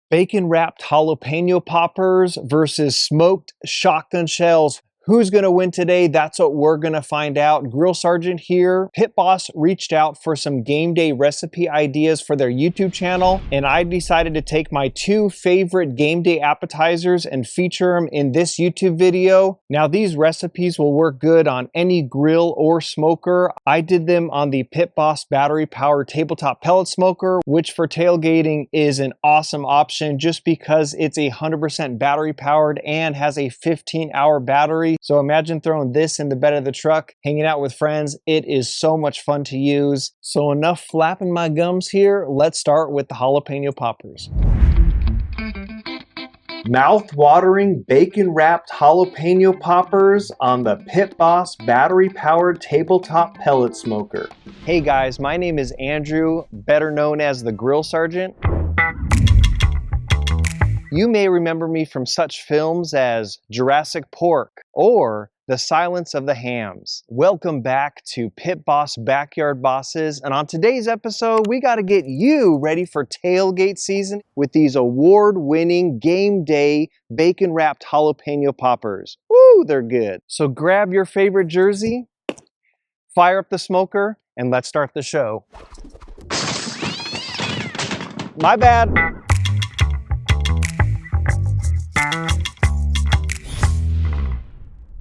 Bacon wrapped jalapeno poppers versus smoked shotgun shells. Who's gonna win today? That's what we're gonna find out. Grill Sergeant here. Pit Boss reached out for some game day recipe ideas for their YouTube channel, and I decided to take my two favorite game day appetizers and feature them in this YouTube video. Now these recipes will work good on any grill or smoker. I did them on the Pit Boss battery powered tabletop pellet smoker, which for tailgating is an awesome option just because it's 100% battery powered and has a 15-hour battery. So imagine throwing this in the bed of the truck, hanging out with friends. It is so much fun to use. So enough flapping my gums here. Let's start with the jalapeno poppers. Mouth-watering bacon-wrapped jalapeno poppers on the Pit Boss battery-powered tabletop pellet smoker. Hey guys, my name is Andrew, better known as the Grill Sergeant. You may remember me from such films as Jurassic Pork or The Silence of the Hams. Welcome back to Pit Boss Backyard Bosses, and on today's episode, we got to get you ready for tailgate season with these award-winning game day bacon-wrapped jalapeno poppers. Woo, they're good. So grab your favorite jersey, fire up the smoker, and let's start the show. My bad.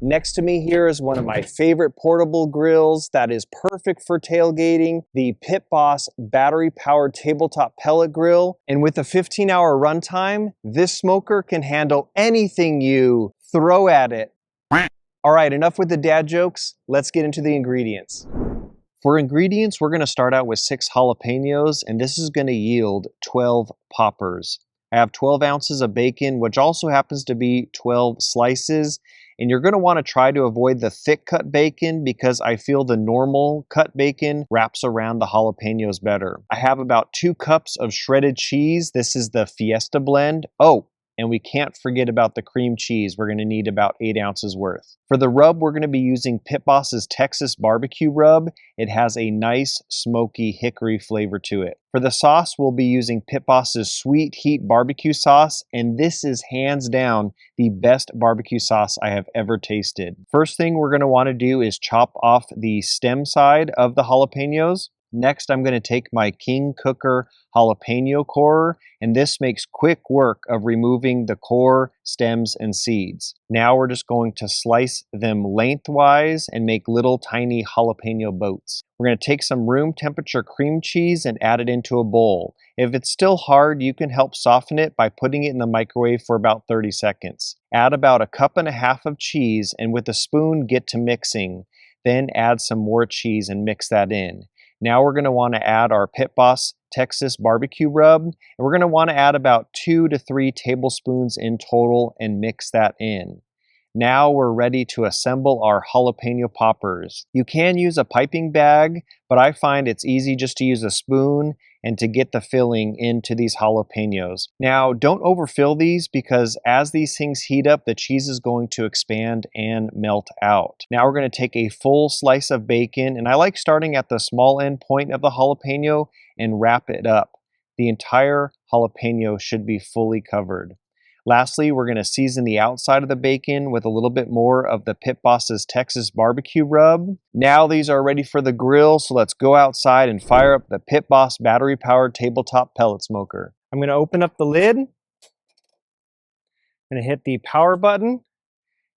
Next to me here is one of my favorite portable grills that is perfect for tailgating, the Pit Boss battery-powered tabletop pellet grill. And with a 15-hour runtime, this smoker can handle anything you throw at it. All right, enough with the dad jokes. Let's get into the ingredients. For ingredients, we're going to start out with 6 jalapenos, and this is going to yield 12 poppers. I have 12 ounces of bacon, which also happens to be 12 slices. And you're going to want to try to avoid the thick cut bacon because I feel the normal cut bacon wraps around the jalapenos better. I have about 2 cups of shredded cheese. This is the Fiesta blend. Oh, and we can't forget about the cream cheese. We're going to need about 8 ounces worth. For the rub, we're going to be using Pit Boss's Texas barbecue rub. It has a nice smoky hickory flavor to it. For the sauce, we'll be using Pit Boss's Sweet Heat barbecue sauce, and this is hands down the best barbecue sauce I have ever tasted. First thing we're going to want to do is chop off the stem side of the jalapenos. Next, I'm going to take my King Cooker jalapeno corer, and this makes quick work of removing the core, stems, and seeds. Now we're just going to slice them lengthwise and make little tiny jalapeno boats. We're going to take some room temperature cream cheese and add it into a bowl. If it's still hard, you can help soften it by putting it in the microwave for about 30 seconds. Add about 1.5 cups of cheese, and with a spoon get to mixing. Then add some more cheese and mix that in. Now we're going to want to add our Pit Boss Texas barbecue rub, and we're going to want to add about 2 to 3 tablespoons in total and mix that in. Now we're ready to assemble our jalapeno poppers. You can use a piping bag, but I find it's easy just to use a spoon and to get the filling into these jalapenos. Now, don't overfill these because as these things heat up, the cheese is going to expand and melt out. Now we're going to take a full slice of bacon, and I like starting at the small end point of the jalapeno and wrap it up. The entire jalapeno should be fully covered. Lastly, we're going to season the outside of the bacon with a little bit more of the Pit Boss's Texas barbecue rub. Now these are ready for the grill, so let's go outside and fire up the Pit Boss battery-powered tabletop pellet smoker. I'm going to open up the lid. I'm going to hit the power button,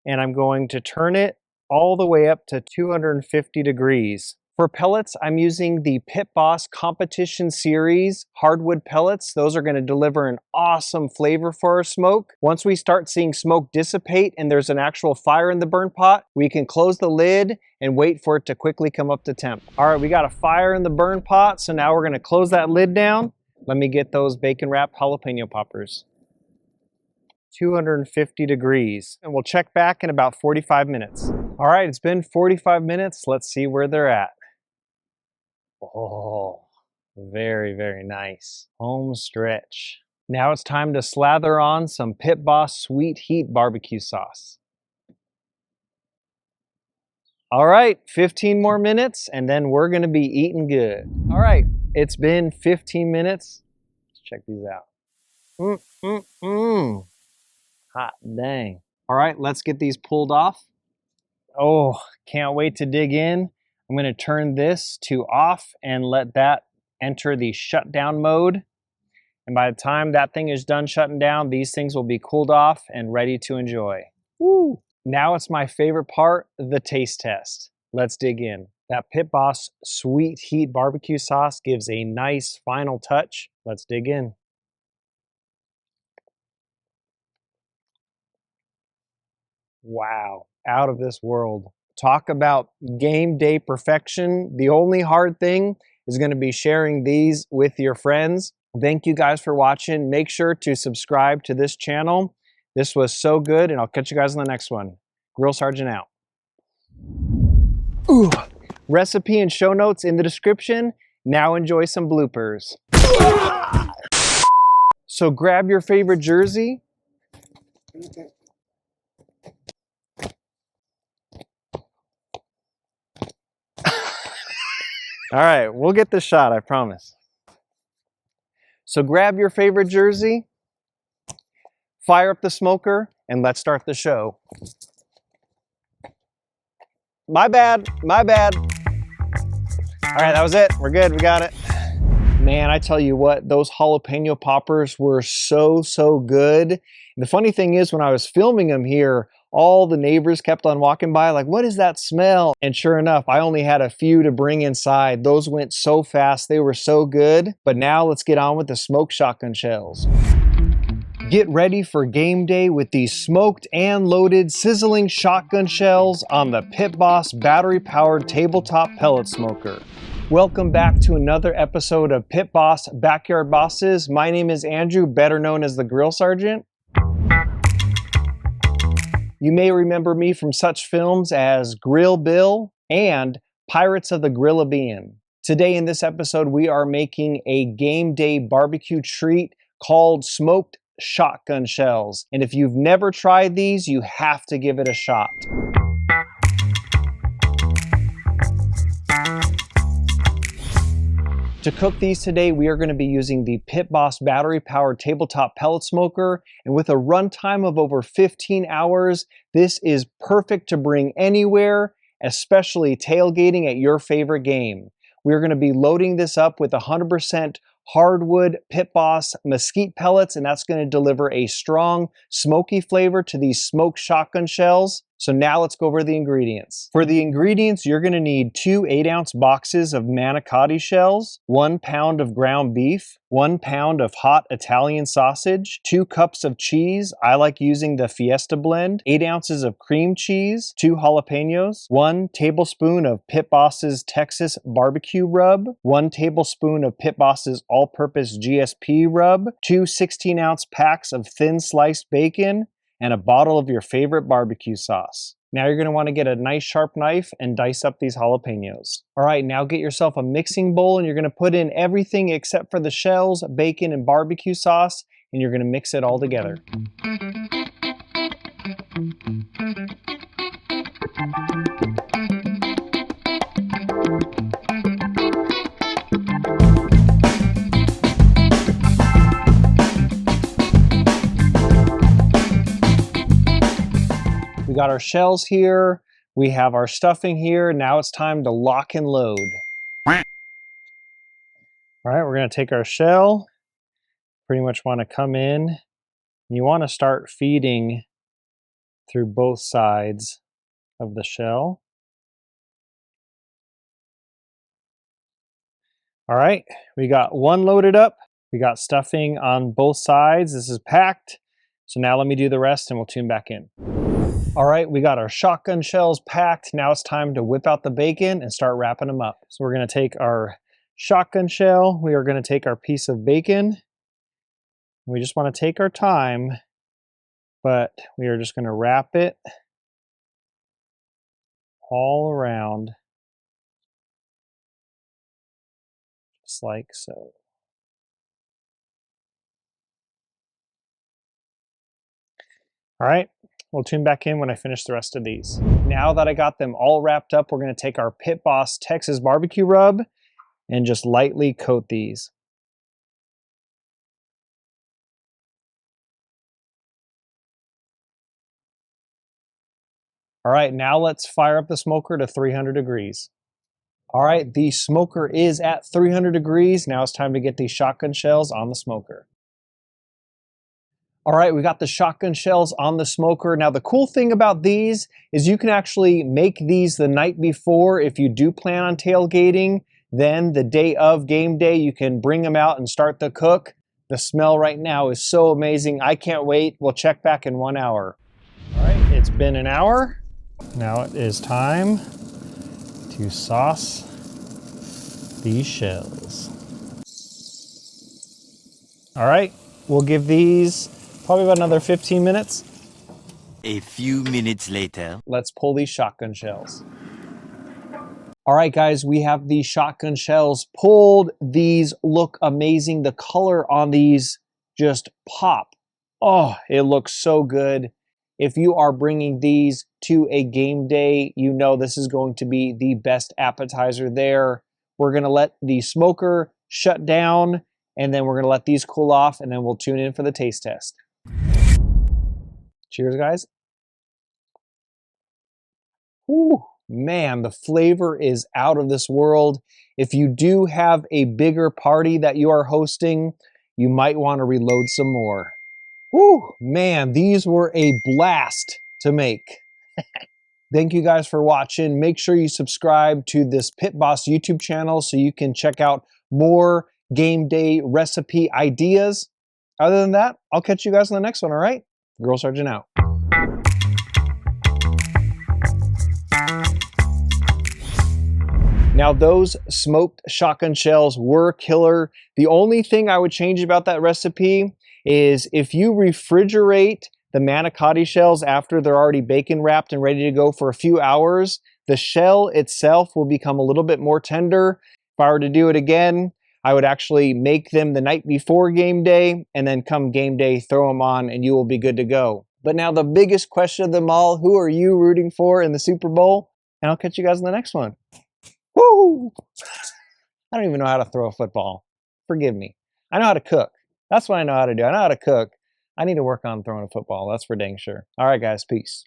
and I'm going to turn it all the way up to 250 degrees. For pellets, I'm using the Pit Boss Competition Series hardwood pellets. Those are going to deliver an awesome flavor for our smoke. Once we start seeing smoke dissipate and there's an actual fire in the burn pot, we can close the lid and wait for it to quickly come up to temp. All right, we got a fire in the burn pot, so now we're going to close that lid down. Let me get those bacon-wrapped jalapeno poppers. 250 degrees, and we'll check back in about 45 minutes. All right, it's been 45 minutes. Let's see where they're at. Oh, very, very nice. Home stretch. Now it's time to slather on some Pit Boss Sweet Heat barbecue sauce. All right, 15 more minutes and then we're gonna be eating good. All right, it's been 15 minutes. Let's check these out. Hot dang. All right, let's get these pulled off. Oh, can't wait to dig in. I'm gonna turn this to off and let that enter the shutdown mode. And by the time that thing is done shutting down, these things will be cooled off and ready to enjoy. Woo! Now it's my favorite part, the taste test. Let's dig in. That Pit Boss Sweet Heat barbecue sauce gives a nice final touch. Let's dig in. Wow, out of this world. Talk about game day perfection. The only hard thing is going to be sharing these with your friends. Thank you guys for watching. Make sure to subscribe to this channel. This was so good, and I'll catch you guys in the next one. Grill Sergeant out. Ooh. Recipe and show notes in the description. Now enjoy some bloopers. So grab your favorite jersey. All right, we'll get the shot, I promise. So grab your favorite jersey, fire up the smoker, and let's start the show. My bad, my bad. All right, that was it. We're good, we got it. Man, I tell you what, those jalapeno poppers were so good. The funny thing is, when I was filming them here, all the neighbors kept on walking by like, what is that smell? And sure enough, I only had a few to bring inside. Those went so fast, they were so good. But now let's get on with the smoked shotgun shells. Get ready for game day with these smoked and loaded sizzling shotgun shells on the Pit Boss battery-powered tabletop pellet smoker. Welcome back to another episode of Pit Boss Backyard Bosses. My name is Andrew, better known as the Grill Sergeant. You may remember me from such films as Grill Bill and Pirates of the Caribbean. Today in this episode, we are making a game day barbecue treat called smoked shotgun shells. And if you've never tried these, you have to give it a shot. To cook these today, we are going to be using the Pit Boss battery-powered tabletop pellet smoker, and with a runtime of over 15 hours, this is perfect to bring anywhere, especially tailgating at your favorite game. We're going to be loading this up with 100% hardwood Pit Boss mesquite pellets, and that's going to deliver a strong, smoky flavor to these smoked shotgun shells. So now let's go over the ingredients. For the ingredients, you're going to need 2 8-ounce boxes of manicotti shells, 1 pound of ground beef, 1 pound of hot Italian sausage, 2 cups of cheese. I like using the Fiesta blend, 8 ounces of cream cheese, 2 jalapenos, 1 tablespoon of Pit Boss's Texas barbecue rub, 1 tablespoon of Pit Boss's all-purpose GSP rub, 2 16-ounce packs of thin sliced bacon, and a bottle of your favorite barbecue sauce. Now you're going to want to get a nice sharp knife and dice up these jalapenos. All right, now get yourself a mixing bowl and you're going to put in everything except for the shells, bacon, and barbecue sauce, and you're going to mix it all together. We got our shells here, we have our stuffing here, now it's time to lock and load. All right, we're gonna take our shell, pretty much wanna come in, and you wanna start feeding through both sides of the shell. All right, we got one loaded up, we got stuffing on both sides, this is packed. So now let me do the rest and we'll tune back in. All right, we got our shotgun shells packed. Now it's time to whip out the bacon and start wrapping them up. So we're gonna take our shotgun shell, we are gonna take our piece of bacon. We just wanna take our time, but we are just gonna wrap it all around, just like so. All right, we'll tune back in when I finish the rest of these. Now that I got them all wrapped up, we're gonna take our Pit Boss Texas barbecue rub and just lightly coat these. All right, now let's fire up the smoker to 300 degrees. All right, the smoker is at 300 degrees. Now it's time to get these shotgun shells on the smoker. All right, we got the shotgun shells on the smoker. Now the cool thing about these is you can actually make these the night before if you do plan on tailgating. Then the day of game day, you can bring them out and start the cook. The smell right now is so amazing. I can't wait. We'll check back in 1 hour. All right, it's been an hour. Now it is time to sauce these shells. All right, we'll give these probably about another 15 minutes. A few minutes later. Let's pull these shotgun shells. All right, guys, we have these shotgun shells pulled. These look amazing. The color on these just pop. Oh, it looks so good. If you are bringing these to a game day, you know this is going to be the best appetizer there. We're gonna let the smoker shut down, and then we're gonna let these cool off, and then we'll tune in for the taste test. Cheers, guys. Whew, man, the flavor is out of this world. If you do have a bigger party that you are hosting, you might want to reload some more. Whew, man, these were a blast to make. Thank you guys for watching. Make sure you subscribe to this Pit Boss YouTube channel so you can check out more game day recipe ideas. Other than that, I'll catch you guys on the next one, all right? Girl Sergeant out. Now those smoked shotgun shells were killer. The only thing I would change about that recipe is if you refrigerate the manicotti shells after they're already bacon wrapped and ready to go for a few hours, the shell itself will become a little bit more tender. If I were to do it again, I would actually make them the night before game day, and then come game day, throw them on, and you will be good to go. But now the biggest question of them all, who are you rooting for in the Super Bowl? And I'll catch you guys in the next one. Woo! I don't even know how to throw a football. Forgive me. I know how to cook. That's what I know how to do. I know how to cook. I need to work on throwing a football. That's for dang sure. All right, guys. Peace.